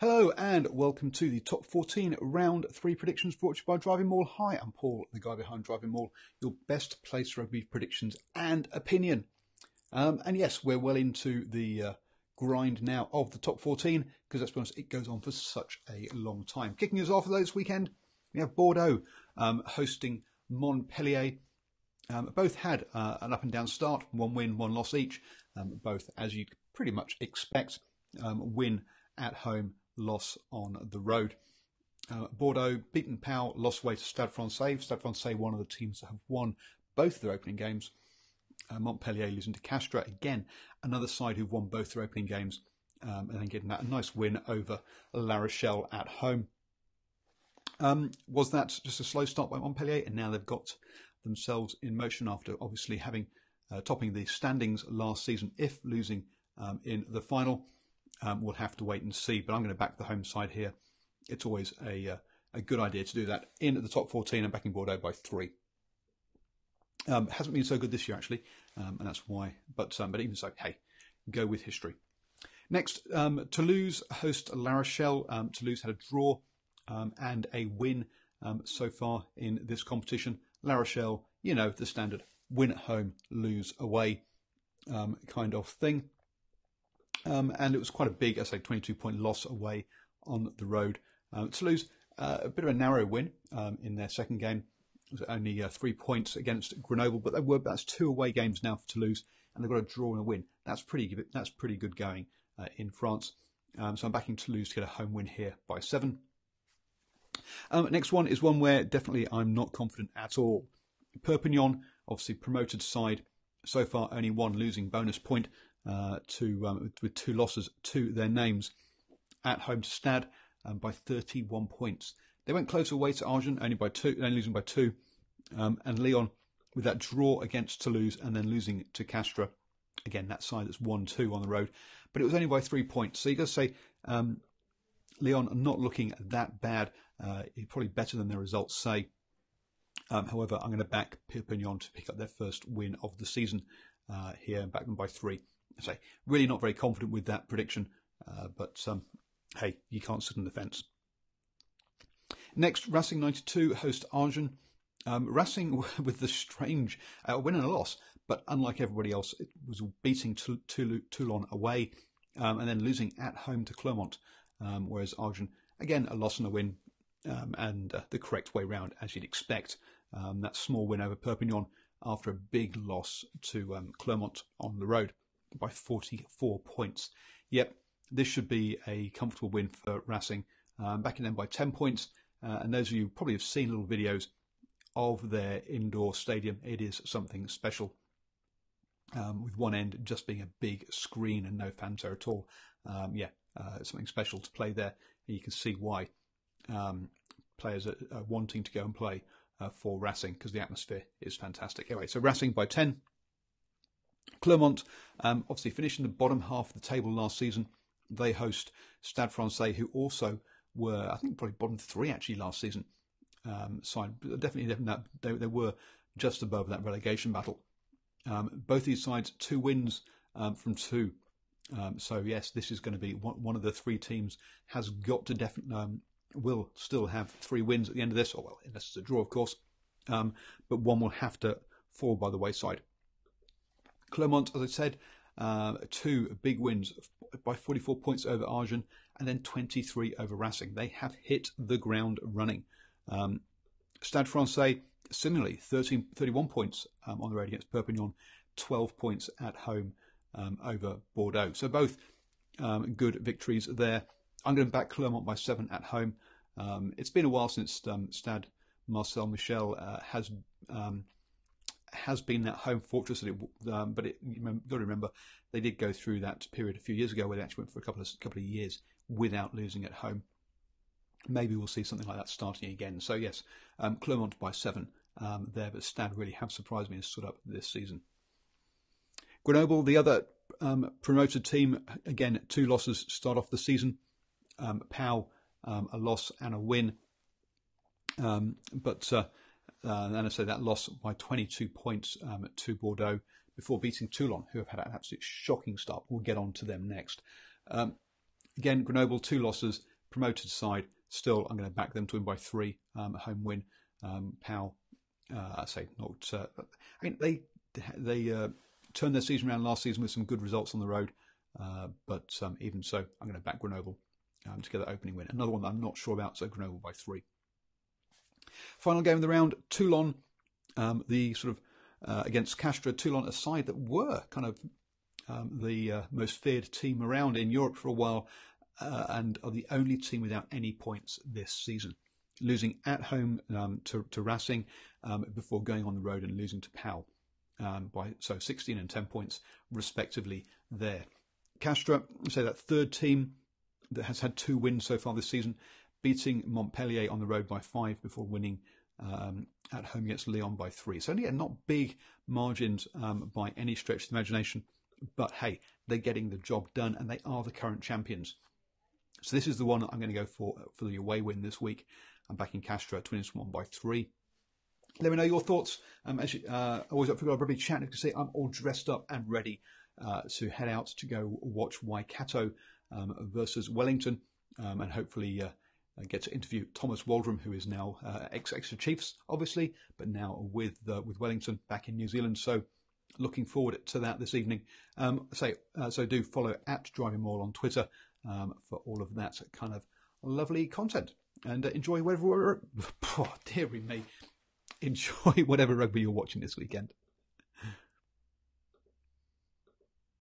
Hello and welcome to the Top 14 Round 3 predictions brought to you by DrivingMaul. Hi, I'm Paul, the guy behind DrivingMaul, your best place for rugby predictions and opinion. And yes, we're well into the grind now of the Top 14 because let's be honest, it goes on for such a long time. Kicking us off this weekend, we have Bordeaux hosting Montpellier. Both had an up and down start, one win, one loss each. Both, as you'd pretty much expect, win at home, loss on the road. Bordeaux beaten Pau, lost away to Stade Francais. Stade Francais, one of the teams that have won both their opening games. Montpellier losing to Castres, again, another side who've won both their opening games, and then getting that a nice win over La Rochelle at home. Was that just a slow start by Montpellier? And now they've got themselves in motion after obviously having topping the standings last season, if losing in the final. We'll have to wait and see, but I'm going to back the home side here. It's always a good idea to do that. In the top 14, I'm backing Bordeaux by 3. Hasn't been so good this year, actually, and that's why. But even so, hey, go with history. Next, Toulouse host La Rochelle. Toulouse had a draw and a win so far in this competition. La Rochelle, you know, the standard win at home, lose away kind of thing. And it was quite a big, I say, 22-point loss away on the road. Toulouse, a bit of a narrow win in their second game. It was only 3 points against Grenoble, but that's 2 away games now for Toulouse, and they've got a draw and a win. That's pretty good going in France. So I'm backing Toulouse to get a home win here by 7. Next one is one where definitely I'm not confident at all. Perpignan, obviously promoted side, so far only one losing bonus point. With 2 losses to their names, at home to Stade by 31 points. They went close away to Agen, only losing by 2, and Lyon with that draw against Toulouse and then losing to Castres. Again, that side that's 1-2 on the road, but it was only by 3 points. So you got to say Lyon are not looking that bad. Probably better than their results say. However, I'm going to back Perpignan to pick up their first win of the season here and back them by 3. I say, really not very confident with that prediction, but hey, you can't sit on the fence. Next, Racing 92 host Agen. Racing with the strange win and a loss, but unlike everybody else, it was beating Toulon away and then losing at home to Clermont, whereas Agen, again, a loss and a win, and the correct way round, as you'd expect. That small win over Perpignan after a big loss to Clermont on the road by 44 points. Yep, this should be a comfortable win for Racing, backing them by 10 points. And those of you probably have seen little videos of their indoor stadium. It is something special, with one end just being a big screen and no fans there at all. It's something special to play there. And you can see why players are wanting to go and play for Racing, because the atmosphere is fantastic. Anyway, so Racing by 10. Clermont, obviously finishing the bottom half of the table last season. They host Stade Francais, who also were, I think, probably bottom 3 actually last season. Definitely they were just above that relegation battle. Both these sides, 2 wins from 2. So yes, this is going to be one of the 3 teams has got to will still have 3 wins at the end of this, or well, unless it's a draw, of course. But one will have to fall by the wayside. Clermont, as I said, 2 big wins by 44 points over Agen and then 23 over Racing. They have hit the ground running. Stade Francais, similarly, 31 points on the road against Perpignan, 12 points at home over Bordeaux. So both good victories there. I'm going to back Clermont by 7 at home. It's been a while since Stade Marcel Michel has been that home fortress, but you've got to remember they did go through that period a few years ago where they actually went for a couple of years without losing at home. Maybe we'll see something like that starting again. So yes, Clermont by 7 there, but Stade really have surprised me and stood up this season. Grenoble, the other promoted team, again 2 losses to start off the season. Pau, a loss and a win, but and I say that loss by 22 points to Bordeaux before beating Toulon, who have had an absolute shocking start. We'll get on to them next. Again, Grenoble, 2 losses, promoted side. Still, I'm going to back them to win by 3, a home win. Pau, they turned their season around last season with some good results on the road. But even so, I'm going to back Grenoble to get that opening win. Another one that I'm not sure about, so Grenoble by 3. Final game of the round, Toulon, against Castres. Toulon, a side that were kind of the most feared team around in Europe for a while, and are the only team without any points this season, losing at home to Racing before going on the road and losing to Pau by 16 and 10 points respectively there. Castres, say that third team that has had 2 wins so far this season, beating Montpellier on the road by 5 before winning at home against Lyon by 3. So only not big margins by any stretch of the imagination, but hey, they're getting the job done and they are the current champions. So this is the one I'm going to go for the away win this week. I'm backing Castres to win this one by 3. Let me know your thoughts. As you, always up for I'll probably chat. You can see I'm all dressed up and ready to head out to go watch Waikato versus Wellington, and hopefully get to interview Thomas Waldrom, who is now ex-Exeter Chiefs, obviously, but now with Wellington back in New Zealand. So looking forward to that this evening. So do follow at DrivingMaul on Twitter for all of that kind of lovely content, and enjoy whatever. Dearie me, enjoy whatever rugby you're watching this weekend.